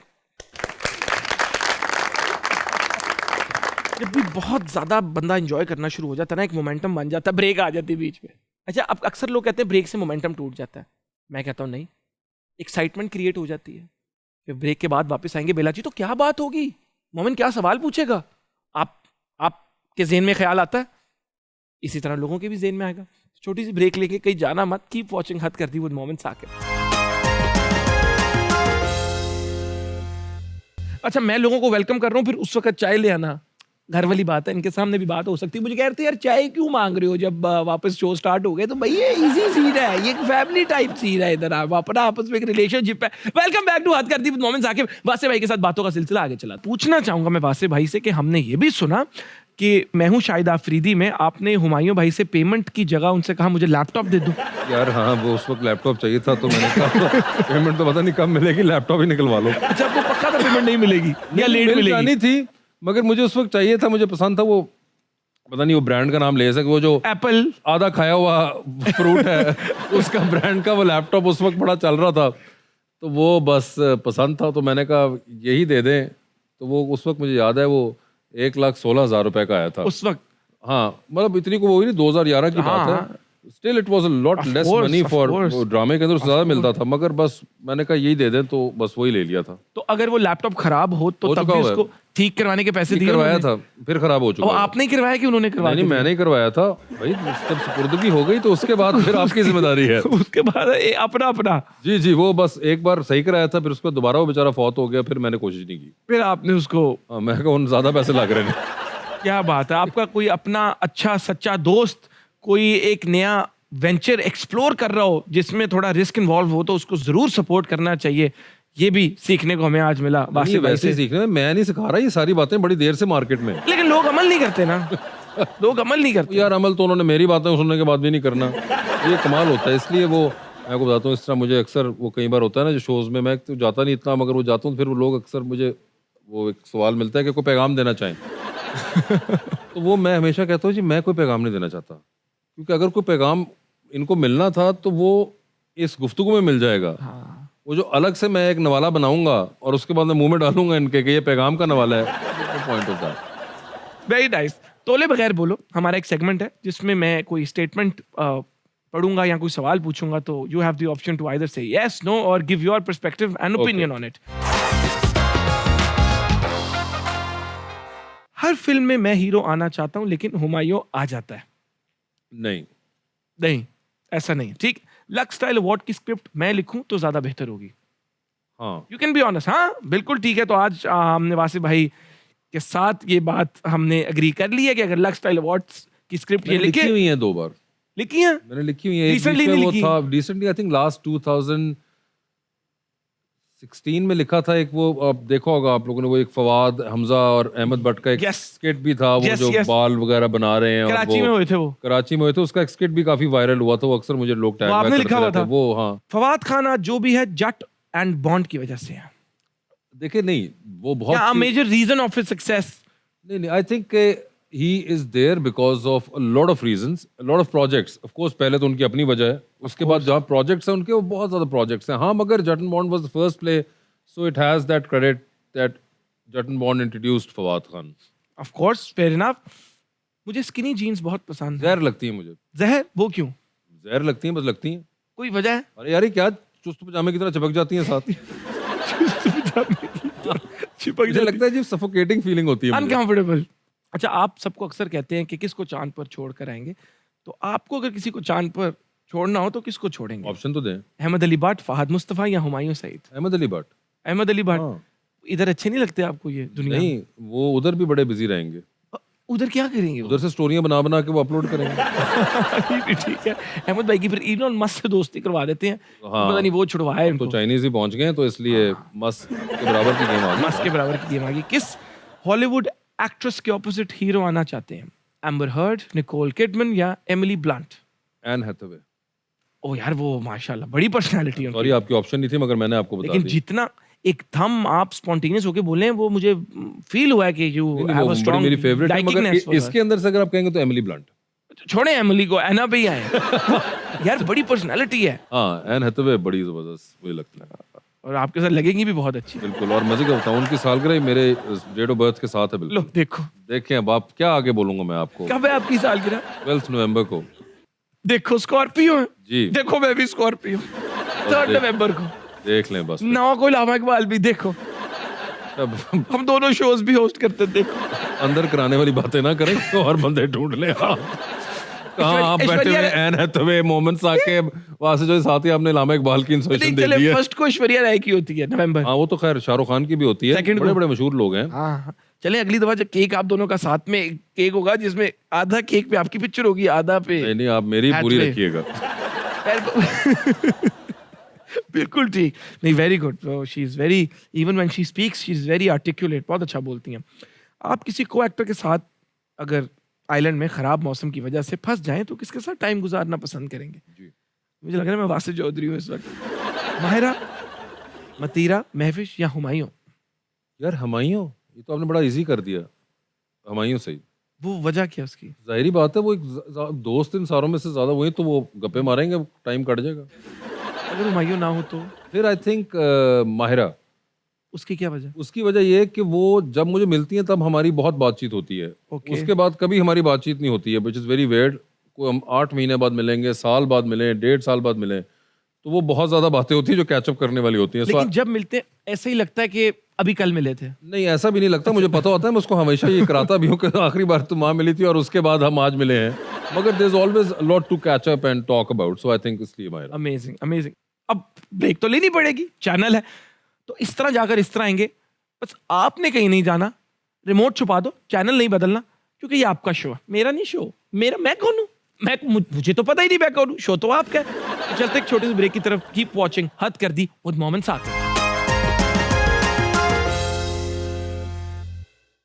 जब भी बहुत ज्यादा बंदा एंजॉय करना शुरू हो जाता है ना, एक मोमेंटम बन जाता है, ब्रेक आ जाती है बीच में। अच्छा, अब अक्सर लोग कहते हैं ब्रेक से मोमेंटम टूट जाता है, मैं कहता हूँ नहीं, एक्साइटमेंट क्रिएट हो जाती है। फिर ब्रेक के बाद वापस आएंगे, बेला जी तो क्या बात होगी, मोमिन क्या सवाल पूछेगा, आपके जेहन में ख्याल आता है, इसी तरह लोगों के भी जेहन में आएगा। छोटी सी ब्रेक लेके कहीं जाना मत, कीप वॉचिंग हद करती विद मोमेंट्स आके। अच्छा, मैं लोगों को वेलकम कर रहा हूँ, फिर उस वक्त चाय ले आना, घर वाली बात है, इनके सामने भी बात हो सकती है। मुझे कह रहे थे यार चाय क्यों मांग रहे हो जब वापस शो स्टार्ट हो गए, तो भाई ये इजी सीन है, ये एक फैमिली टाइप सीन है, इधर आप अपना आपस में एक रिलेशनशिप है। वेलकम बैक टू हद करती विद मोमेंट्स आके। वासे भाई के साथ बातों का सिलसिला आगे चला। पूछना चाहूंगा मैं वासे भाई से कि हमने ये भी सुना कि मैं हूँ शाहिद आफरीदी में आपने हुमायूं भाई से पेमेंट की जगह उनसे कहा मुझे लैपटॉप दे दो। यार हाँ, वो उस वक्त लैपटॉप चाहिए था, तो मैंने कहा पेमेंट तो पता नहीं कब मिलेगी, लैपटॉप ही निकलवा लो। अच्छा, आपको पक्का था पेमेंट नहीं मिलेगी या लेट मिल मिलेगी? जानी थी, मगर मुझे उस वक्त चाहिए था, मुझे पसंद था वो, पता नहीं वो ब्रांड का नाम ले सके, वो जो एप्पल आधा खाया हुआ फ्रूट है उसका ब्रांड का वो लैपटॉप उस वक्त बड़ा चल रहा था, तो वो बस पसंद था, तो मैंने कहा यही दे दें। तो वो उस वक्त मुझे याद है वो 1,16,000 रुपए का आया था उस वक्त। हाँ, मतलब इतनी को वो ही नहीं, 2011 की बात है। Still it was a lot less money for ड्रामे के अंदर, उससे ज्यादा मिलता था, मगर बस मैंने कहा यही दे दें, तो बस वही ले लिया था। तो अगर वो लैपटॉप खराब हो तो हो तब चुका भी हुआ है। उसको ठीक करवाने के पैसे दिए करवाया उन्होंने? था, फिर खराब हो चुका और है। आपने ही करवाया कि उन्होंने करवाया? नहीं, मैंने ही करवाया था भाई, जब सुपुर्दगी हो गई तो उसके बाद फिर आपकी जिम्मेदारी है। उसके बाद अपना अपना। जी जी, वो बस एक बार सही कराया था, फिर उसको दोबारा वो बेचारा फौत हो गया, फिर मैंने कोशिश नहीं की। फिर आपने उसको। हाँ, मैं कहा उन ज्यादा पैसे लग रहे हैं। क्या बात है, आपका कोई अपना अच्छा सच्चा दोस्त कोई एक नया वेंचर एक्सप्लोर कर रहा हो जिसमें थोड़ा रिस्क इन्वॉल्व हो, तो उसको जरूर सपोर्ट करना चाहिए। ये भी सीखने को हमें आज मिला वासिफ भाई वैसे ही से। सीखने में, मैं नहीं सिखा रहा, ये सारी बातें बड़ी देर से मार्केट में। लेकिन लोग अमल नहीं करते ना, लोग अमल नहीं करते। यार अमल तो उन्होंने मेरी बातें सुनने के बाद भी नहीं करना, ये कमाल होता है। इसलिए वो मैं आपको बताता हूँ, इस तरह मुझे अक्सर वो कई बार होता है ना जो शोज में, मैं तो जाता नहीं इतना, मगर वो जाता हूँ, फिर वो लोग अक्सर मुझे वो एक सवाल मिलता है कि कोई पैगाम देना चाहें। तो वो मैं हमेशा कहता हूँ जी मैं कोई पैगाम नहीं देना चाहता, क्योंकि अगर कोई पैगाम इनको मिलना था तो वो इस गुफ्तगू में मिल जाएगा। वो जो अलग से मैं एक नवाला बनाऊंगा और उसके बाद मैं मुंह में डालूंगा इनके कि ये पैगाम का नवाला है, पॉइंट होता है। Very nice. तोले बगैर बोलो हमारा एक सेगमेंट है जिसमें मैं कोई स्टेटमेंट पढ़ूंगा या कोई सवाल पूछूंगा, तो you have the option to either say yes, no और give your perspective and opinion on it. हर फिल्म में मैं हीरो आना चाहता हूं लेकिन हुमायूं आ जाता है। नहीं, नहीं, ऐसा नहीं। ठीक, लक्स स्टाइल अवार्ड की स्क्रिप्ट मैं लिखूं तो ज्यादा बेहतर होगी। हाँ, यू कैन बी ऑनेस्ट। हाँ बिल्कुल ठीक है। तो आज हमने वासिफ भाई के साथ ये बात हमने एग्री कर ली है कि अगर लक्स स्टाइल अवार्ड्स की स्क्रिप्ट ये मैंने लिखी लिखे, हुई है 2 बार, लिखी है मैंने लिखी हुई है। एक Recently बीच में नहीं वो लिखी? था रिसेंटली, आई थिंक लास्ट 2016 में लिखा था एक, वो आप देखा होगा आप लोगों ने, वो एक फवाद हमजा और अहमद भट्ट का एक Yes. स्किट भी था, वो Yes, जो yes. बाल वगैरह बना रहे हैं, और कराची में हुए थे वो। कराची में हुए थे, उसका एक स्किट भी काफी वायरल हुआ था, वो अक्सर मुझे लोग टैग वो आपने बैक लिखा करते हुआ रहते हैं। था? वो हाँ, फवाद खान आज जो भी है जट एंड बॉन्ड की वजह से है। देखिए नहीं, वो बहुत क्या सी- major reason of his success? नहीं, I think he is there because of a lot of reasons, a lot of projects. Of course पहले तो उनकी अपनी वजह है, उसके बाद जहाँ प्रोजेक्ट्स हैं उनके, वो बहुत ज़्यादा प्रोजेक्ट्स हैं। हाँ, मगर Jutt and Bond was the first play, so it has that credit that Jutt and Bond introduced Fawad Khan. Of course, fair enough. मुझे स्किनी जीन्स बहुत पसंद है। जहर लगती है मुझे। जहर? वो क्यों? जहर लगती हैं, बस लगती हैं। कोई वजह है? अरे यार, ये क्या चुस्त पजामे की तरह चिपक जाती हैं साथ। चिपक मुझे लगता है जी सफोकेटिंग फीलिंग होती है मुझे। अनकंफर्टेबल। अच्छा, आप सबको अक्सर कहते हैं कि किसको चांद पर छोड़ कर आएंगे, तो आपको अगर किसी को चांद पर छोड़ना हो तो किसको छोड़ेंगे? ऑप्शन तो दें। अहमद अली भट्ट, फहद मुस्तफा या हुमायूं सईद? अहमद अली भट्ट। अहमद अली भट्ट। हाँ। इधर अच्छे नहीं लगते आपको ये दुनिया? नहीं, वो उधर भी बड़े बिजी रहेंगे। उधर क्या करेंगे वो? उधर से स्टोरियां बना बना के वो अपलोड करेंगे। ये भी ठीक है। अहमद भाई की फिर इलॉन मस्क से दोस्ती करवा देते हैं। हाँ। पता नहीं वो छुड़वाए तो इनको। चाइनीज ही पहुंच गए हैं, तो इसलिए मस्क के बराबर की गेम आ गई। मस्क के बराबर की गेम आ गई। किस हॉलीवुड एक्ट्रेस के ऑपोजिट हीरो आना चाहते हैं? एम्बर हर्ड, निकोल किडमन या एमिली ब्लंट? Anne Hathaway. ओ यार, वो माशाल्लाह बड़ी पर्सनालिटी है सॉरी, उनकी। आपकी ऑप्शन नहीं थी, मगर मैंने आपको बता लेकिन दी। जितना एकदम आप स्पॉन्टेनियस होके बोले हैं, वो मुझे फील हुआ है कि यू नहीं, नहीं, हैव वो अ बड़ी स्ट्रांग मेरी फेवरेट है, मगर likingness for her. इसके अंदर से अगर आप कहेंगे तो एमिली ब्लंट। छोड़े एमिली को, एना पे ही आए। यार बड़ी पर्सनालिटी है, हाँ, एन हैथवे बड़ी जबरदस्त मुझे लगती है। और आपके साथ लगेगी भी बहुत अच्छी। बिल्कुल। और मजे का बताऊं, उनकी सालगिरह मेरे डेट ऑफ बर्थ के साथ है। बिल्कुल। लो देखो, देखें, अब आप क्या आगे बोलूंगा मैं आपको। कब है आपकी सालगिरह? 12 नवंबर को। देखो स्कॉर्पियो है जी। देखो मैं भी स्कॉर्पियो। 3 नवंबर को देख लें बस। नवा को लामा इकबाल भी देखो। अब हम दोनों शोज भी होस्ट करते हैं, देखो। अंदर कराने वाली बातें ना करें तो और बंदे ढूंढ ले आप। कहाँ आप बैठे हुए ऐश्वर्या- एन हैथवे मोमेंट्स आके वहां से जो साथ ही आपने लामा इकबाल की इंस्पिरेशन नहीं, दे दी चले है। फर्स्ट को ऐश्वर्या राय की होती है नवंबर। हाँ, वो तो खैर शाहरुख खान की भी होती है। Second को- बड़े बड़े मशहूर लोग हैं। हाँ हाँ। चले अगली दफा जब केक आप दोनों का साथ में केक होगा, जिसमें आधा केक पे आपकी पिक्चर होगी, आधा पे नहीं नहीं, आप मेरी पूरी Hathaway। रखिएगा। बिल्कुल ठीक। नहीं, very good. She is very, even when she speaks she is very articulate. बहुत अच्छा बोलती हैं। आप किसी को एक्टर के साथ अगर आइलैंड में खराब मौसम की वजह से फंस जाएं तो किसके साथ टाइम गुजारना पसंद करेंगे? जी। मुझे लग रहा है मैं वासिफ चौधरी हूँ इस वक्त। माहिरा, मतीरा, महविश या हुमायूं? यार हुमायूं, ये तो आपने बड़ा इजी कर दिया। हुमायूं सही। वो वजह क्या उसकी? जाहिर बात है, वो एक दोस्त इन सारों में से ज्यादा वही, तो वो गप्पे मारेंगे, टाइम कट जाएगा। अगर हुमायूं ना हो तो फिर आई थिंक माहिरा। उसकी क्या वजह? उसकी वजह ये है कि वो जब मुझे मिलती हैं तब हमारी बहुत बातचीत होती है। Okay. उसके बाद कभी हमारी बातचीत नहीं होती है, विच इज़ वेरी वेयर्ड। को हम 8 महीने बाद मिलेंगे, साल बाद मिलें, 1.5 साल बाद मिलें, तो वो बहुत ज्यादा बातें होती है जो कैचअप करने वाली होती हैं। लेकिन जब मिलते हैं ऐसा ही लगता है कि अभी कल मिले थे। नहीं, ऐसा भी नहीं लगता। मुझे पता होता है, मैं उसको हमेशा ये कराता भी हूँ कि आखिरी बार तुम वहाँ मिली थी और उसके बाद हम आज मिले हैं, मगर there is always lot to catch up and talk about. So I think इसलिए माहिरा। Amazing amazing. अब ब्रेक तो लेनी पड़ेगी, चैनल है तो इस तरह जाकर इस तरह आएंगे। बस आपने कहीं नहीं जाना, रिमोट छुपा दो, चैनल नहीं बदलना, क्योंकि ये आपका शो है, मेरा नहीं शो। मैं कौन हूँ? मुझे तो पता ही नहीं मैं कौन हूँ, शो तो आपका है। तो चलते एक छोटे से ब्रेक की तरफ। कीप वॉचिंग हद कर दी विद मोमेंट्स आते।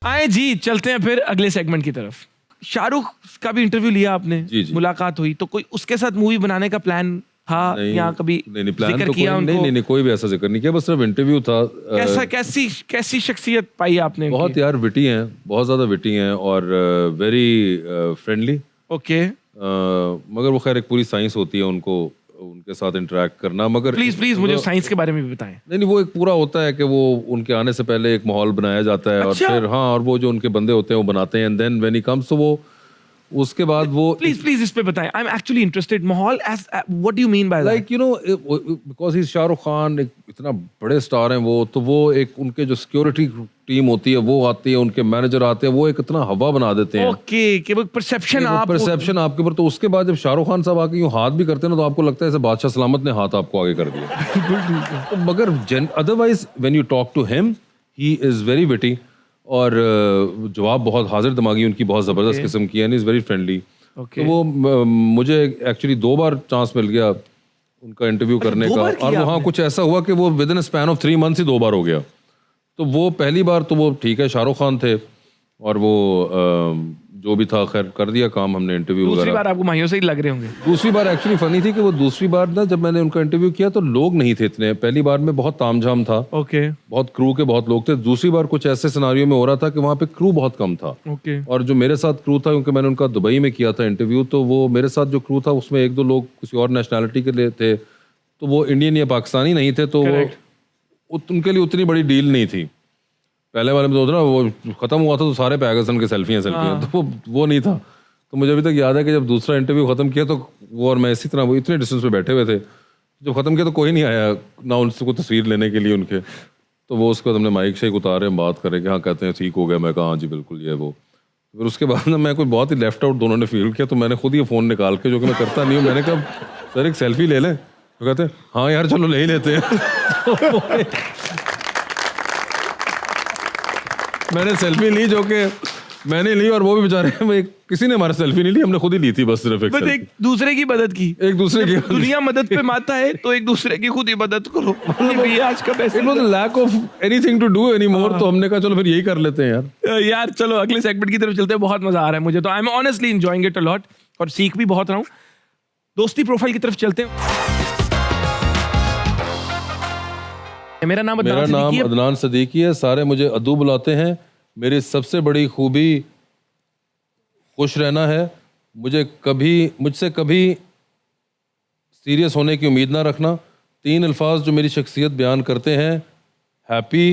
आए जी, चलते हैं फिर अगले सेगमेंट की तरफ। शाहरुख का भी इंटरव्यू लिया आपने, जी, जी। मुलाकात हुई, तो कोई उसके साथ मूवी बनाने का प्लान था या कभी नहीं, प्लान जिक्र तो किया कोई, उनको? नहीं, कोई भी ऐसा जिक्र नहीं किया, बस सिर्फ इंटरव्यू था। कैसी शख्सियत पाई आपने उनकी? बहुत यार विटी हैं, बहुत ज्यादा विटी हैं और वेरी फ्रेंडली। ओके, मगर वो खैर एक पूरी साइंस होती है उनको उनके साथ इंटरेक्ट करना। मगर प्लीज मुझे साइंस के बारे में भी बताएं। नहीं, वो एक पूरा होता है कि वो उनके आने से पहले एक माहौल बनाया जाता है। अच्छा? और फिर हाँ, और वो जो उनके बंदे होते हैं वो बनाते हैं, and then when he comes, तो वो उसके बाद वो प्लीज इस पे बताएं। I am actually interested. माहौल as what do you mean by that? Like you know, because he Shahrukh Khan एक इतना बड़े स्टार हैं वो, तो वो एक उनके जो सिक्योरिटी टीम होती है वो आती है, उनके मैनेजर आते हैं, वो एक इतना हवा बना देते हैं। ओके, कि वो परसेप्शन आप परसेप्शन आपके ऊपर। तो उसके बाद जब शाहरुख खान साहब आके यूं हाथ भी करते हैं ना, तो आपको लगता है जैसे बादशाह सलामत ने हाथ आपको आगे कर दिया। तो मगर otherwise when you talk to him, he is very witty और जवाब बहुत हाजिर दिमागी उनकी बहुत जबरदस्त किस्म की है, इज वेरी फ्रेंडली। Okay. तो वो मुझे एक्चुअली 2 बार चांस मिल गया उनका इंटरव्यू करने 2 का। बार और किया वहाँ आपने? कुछ ऐसा हुआ कि वो within span of 3 months ही 2 बार हो गया। तो वो पहली बार तो वो ठीक है, शाहरुख खान थे और वो जो भी था खैर कर दिया काम हमने, इंटरव्यू दूसरी वगैरह। बार आपको माहियों से ही लग रहे होंगे। दूसरी बार एक्चुअली फनी थी कि वो दूसरी बार ना जब मैंने उनका इंटरव्यू किया तो लोग नहीं थे इतने, पहली बार में बहुत तामझाम था, ओके बहुत क्रू के बहुत लोग थे। दूसरी बार कुछ ऐसे सिनारियो में हो रहा था कि वहाँ पे क्रू बहुत कम था, ओके और जो मेरे साथ क्रू था, क्योंकि मैंने उनका दुबई में किया था इंटरव्यू, तो वो मेरे साथ जो क्रू था उसमें एक दो लोग किसी और नेशनैलिटी के लिए थे, तो वो इंडियन या पाकिस्तानी नहीं थे, तो वो उनके लिए उतनी बड़ी डील नहीं थी। पहले वाले में तो ना वो खत्म हुआ था तो सारे पे आ गए सन के सेल्फियाँ तो वो नहीं था। तो मुझे अभी तक याद है कि जब दूसरा इंटरव्यू खत्म किया तो वो और मैं इसी तरह वो इतने डिस्टेंस पे बैठे हुए थे, जब खत्म किया तो कोई नहीं आया ना उनसे कोई तस्वीर लेने के लिए उनके। तो वो उसके बाद हमने माइक शेक उतारे, हम बात करें कि हाँ कहते हैं ठीक हो गया, मैं कहा हाँ जी बिल्कुल ये वो। फिर उसके बाद ना मैं कोई बहुत ही लेफ्ट आउट दोनों ने फील किया, तो मैंने खुद ही फ़ोन निकाल के, जो कि मैं करता नहीं हूँ, मैंने कहा सर एक सेल्फी ले लें, तो कहते हैं हाँ यार चलो ले ही लेते हैं। मैंने सेल्फी ली, जो कि मैंने ली और वो भी बेचारे किसी ने हमारा सेल्फी नहीं ली, हमने खुद ही ली थी बस सिर्फ एक बस selfie। एक दूसरे की मदद की, एक दूसरे की दुनिया मदद पे माता है तो एक दूसरे की खुद ही मदद करो। ये आज का it message was lack of anything to do anymore, तो हमने कहा चलो फिर यही कर लेते हैं यार। यार चलो अगले सेगमेंट की तरफ चलते हैं, बहुत मजा आ रहा है मुझे तो, I am honestly enjoying it a lot और सीख भी बहुत रहा हूँ। दोस्ती प्रोफाइल की तरफ चलते हैं। मेरा नाम अदनान सदीकी है, सारे मुझे अदू बुलाते हैं। मेरी सबसे बड़ी खूबी खुश रहना है, मुझसे कभी सीरियस होने की उम्मीद ना रखना। 3 अल्फाज जो मेरी शख्सियत बयान करते हैं, हैप्पी,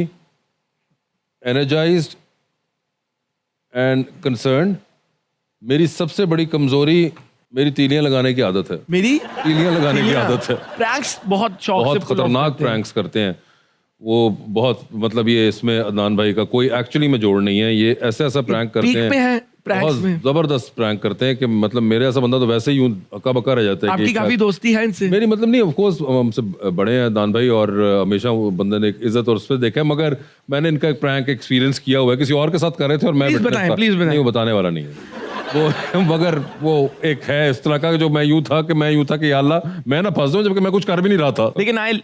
एनर्जाइज्ड एंड कंसर्न्ड। मेरी सबसे बड़ी कमजोरी मेरी तीलियां लगाने की आदत है। मेरी तीलियां लगाने की आदत है। प्रैंक्स बहुत शौक से बहुत खतरनाक प्रैंक्स करते हैं वो, बहुत मतलब ये इसमें अदनान भाई का कोई एक्चुअली में जोड़ नहीं है, ये ऐसा प्रैंक करते पीक पे है हैं, प्रैंक्स बहुत में। जबरदस्त प्रैंक करते हैं कि मतलब मेरे ऐसा बंदा तो वैसे ही यूं अक्का बक्का रह जाता है। आपकी काफी दोस्ती है इनसे? मेरी मतलब नहीं, ऑफ कोर्स हमसे बड़े हैं अदनान भाई, और हमेशा वो बंदे ने एक इज्जत और रिस्पेक्ट देखा है, मगर मैंने इनका एक प्रैंक एक्सपीरियंस किया हुआ है, किसी और के साथ कर रहे थे और मैं प्लीज बताएं, प्लीज बताएं। नहीं वो बताने वाला नहीं है वो मगर वो एक है इस तरह का जो मैं यूं था कि या अल्लाह मैं ना फंस जाऊं, जबकि मैं कुछ कर भी नहीं रहा था। लेकिन I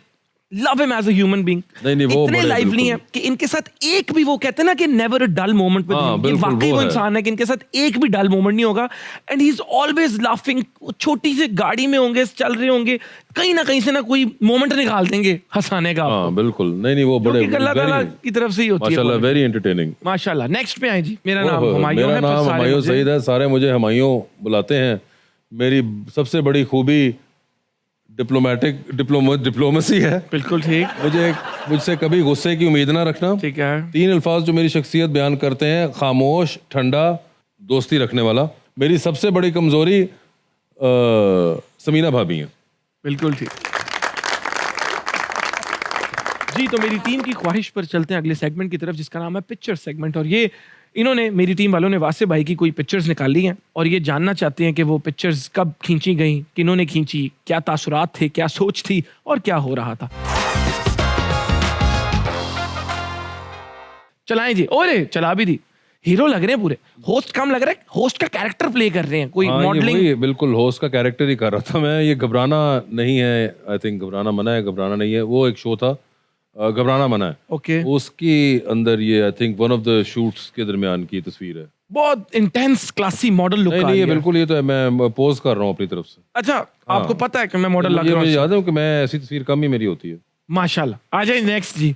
love him as a human being. नहीं, वो इतने बड़े लाइवली हैं कि इनके साथ एक भी, वो कहते हैं ना कि never a dull moment with him, ये वाकई वो इंसान है कि इनके साथ एक भी डल मोमेंट नहीं होगा। And he is always laughing. छोटी सी गाड़ी में होंगे, चल रहे होंगे, कहीं ना कहीं से ना कोई मोमेंट निकाल देंगे हंसाने का। हाँ बिल्कुल, नहीं वो बड़े अल्लाह ताला की तरफ से ही होती है माशाल्लाह, वेरी एंटरटेनिंग। माशाल्लाह। नेक्स्ट पे आए जी। मेरा नाम हुमायूं है, मेरा नाम हुमायूं सईद है, सारे मुझे हुमायूं बुलाते हैं। मेरी सबसे बड़ी खूबी डिप्लोमेसी है। बिल्कुल ठीक। मुझसे कभी गुस्से की उम्मीद ना रखना। ठीक है। 3 अल्फाज जो मेरी शख्सियत बयान करते हैं, खामोश, ठंडा, दोस्ती रखने वाला। मेरी सबसे बड़ी कमजोरी समीना भाभी है। बिल्कुल ठीक जी। तो मेरी टीम की ख्वाहिश पर चलते हैं अगले सेगमेंट की तरफ, जिसका नाम है पिक्चर सेगमेंट। और ये इन्होंने, मेरी टीम वालों ने वासे भाई की कोई पिक्चर्स निकाली हैं और ये जानना चाहते हैं कि वो पिक्चर्स कब खींची गई, किन्होंने खींची, क्या तासुरात थे, क्या सोच थी और क्या हो रहा था। चलाएं जी। ओरे चला भी दी। हीरो लग रहे हैं पूरे, होस्ट कम लग रहा है, होस्ट का कैरेक्टर प्ले कर रहे हैं, कोई मॉडलिंग। बिल्कुल होस्ट का कैरेक्टर ही कर रहा था मैं। ये घबराना नहीं है, आई थिंक घबराना मना है, घबराना नहीं है, वो एक शो था घबराना मना है। ओके। उसकी अंदर ये I think one of the shoots के दरमियान की तस्वीर है। बहुत इंटेंस क्लासी मॉडल लुक। नहीं ये बिल्कुल, ये तो है, मैं पोज कर रहा हूँ अपनी तरफ से। अच्छा, आपको पता है कि मैं मॉडल लग रहा हूँ? मुझे याद है कि मैं ऐसी तस्वीर कम ही मेरी होती है। माशाल्लाह। आ जाए नेक्स्ट जी।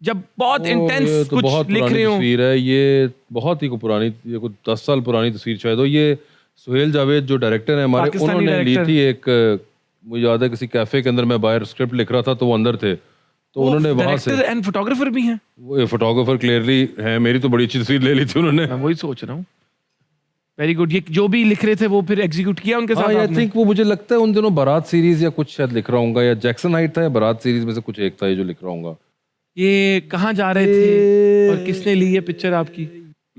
जब बहुत इंटेंस तो कुछ बहुत लिख रहे हो। तस्वीर है ये, बहुत ही पुरानी, ये कुछ 10 साल पुरानी तस्वीर शायद हो। ये सुहेल जावेद जो डायरेक्टर है हमारे, उन्होंने ली थी एक, मुझे याद है किसी कैफे के अंदर मैं बाहर स्क्रिप्ट लिख रहा था तो वो अंदर थे, तो उन्होंने वहां से। डायरेक्टर एंड फोटोग्राफर भी हैं। वो फोटोग्राफर क्लियरली है, मेरी तो बड़ी अच्छी तस्वीर ले ली थी उन्होंने। मैं वही सोच रहा हूँ। Very good. ये जो भी लिख रहे थे वो फिर एग्जीक्यूट किया उनके साथ? आई थिंक वो, मुझे लगता है उन दिनों बारात सीरीज या कुछ शायद लिख रहा हूँ, या जैक्सन हाइट था या बारात सीरीज में से कुछ एक था ये जो लिख रहा हूँ। ये कहाँ जा रहे थे और किसने ली है पिक्चर आपकी?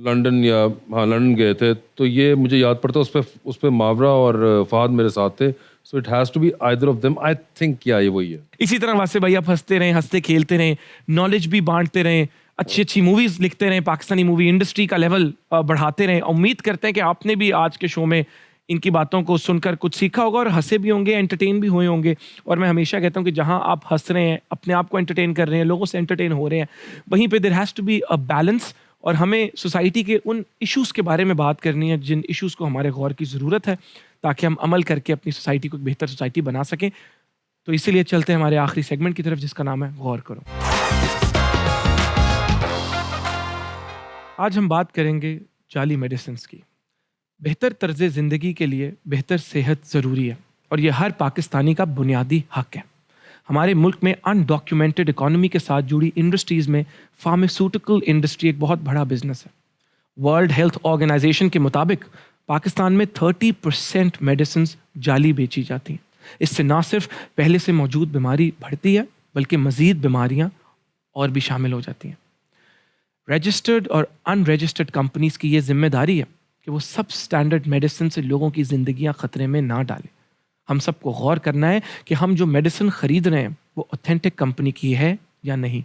लंदन, या हाँ लंदन गए थे, तो ये मुझे याद पड़ता है। उस पे मावरा और फहद मेरे साथ थे, so it has to be either of them, I think. क्या ये वही है? इसी तरह वासे भाई आप हंसते रहें, हंसते खेलते रहें, नॉलेज भी बांटते रहें, अच्छी अच्छी मूवीज लिखते रहें, पाकिस्तानी मूवी इंडस्ट्री का लेवल बढ़ाते रहें। उम्मीद करते हैं कि आपने भी आज के शो में इनकी बातों को सुनकर कुछ सीखा होगा और हंसे भी होंगे, एंटरटेन भी हुए होंगे। और मैं हमेशा कहता हूँ कि जहाँ आप हंस रहे हैं, अपने आप को एंटरटेन कर रहे हैं, लोगों से एंटरटेन हो रहे हैं, वहीं पे there has to be a balance. और हमें सोसाइटी के उन इश्यूज़ के बारे में बात करनी है जिन इश्यूज़ को हमारे गौर की ज़रूरत है, ताकि हम अमल करके अपनी सोसाइटी को एक बेहतर सोसाइटी बना सकें। तो इसीलिए चलते हैं हमारे आखिरी सेगमेंट की तरफ, जिसका नाम है गौर करो। आज हम बात करेंगे जाली मेडिसिन की। बेहतर तर्ज ज़िंदगी के लिए बेहतर सेहत ज़रूरी है और ये हर पाकिस्तानी का बुनियादी हक है। हमारे मुल्क में अनडॉक्यूमेंटेड इकॉनमी के साथ जुड़ी इंडस्ट्रीज़ में फार्मास्यूटिकल इंडस्ट्री एक बहुत बड़ा बिजनेस है। वर्ल्ड हेल्थ ऑर्गेनाइजेशन के मुताबिक पाकिस्तान में 30% मेडिसिन जाली बेची जाती हैं। इससे ना सिर्फ पहले से मौजूद बीमारी बढ़ती है, बल्कि मज़ीद बीमारियां और भी शामिल हो जाती हैं। रजिस्टर्ड और अनरजिस्टर्ड कंपनीज की ये जिम्मेदारी है कि वो सब स्टैंडर्ड मेडिसिन से लोगों की ज़िंदगियां ख़तरे में ना डालें। हम सबको गौर करना है कि हम जो मेडिसिन ख़रीद रहे हैं वो ऑथेंटिक कंपनी की है या नहीं,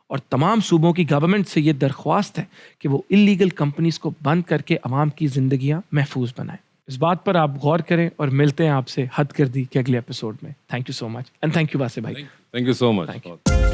और तमाम सूबों की गवर्नमेंट से ये दरख्वास्त है कि वो इलीगल कंपनीज को बंद करके आवाम की ज़िंदगियां महफूज बनाएं। इस बात पर आप गौर करें और मिलते हैं आपसे हद कर दी के अगले एपिसोड में। Thank you so much and thank you Vasay भाई। Thank you so much. Thank you.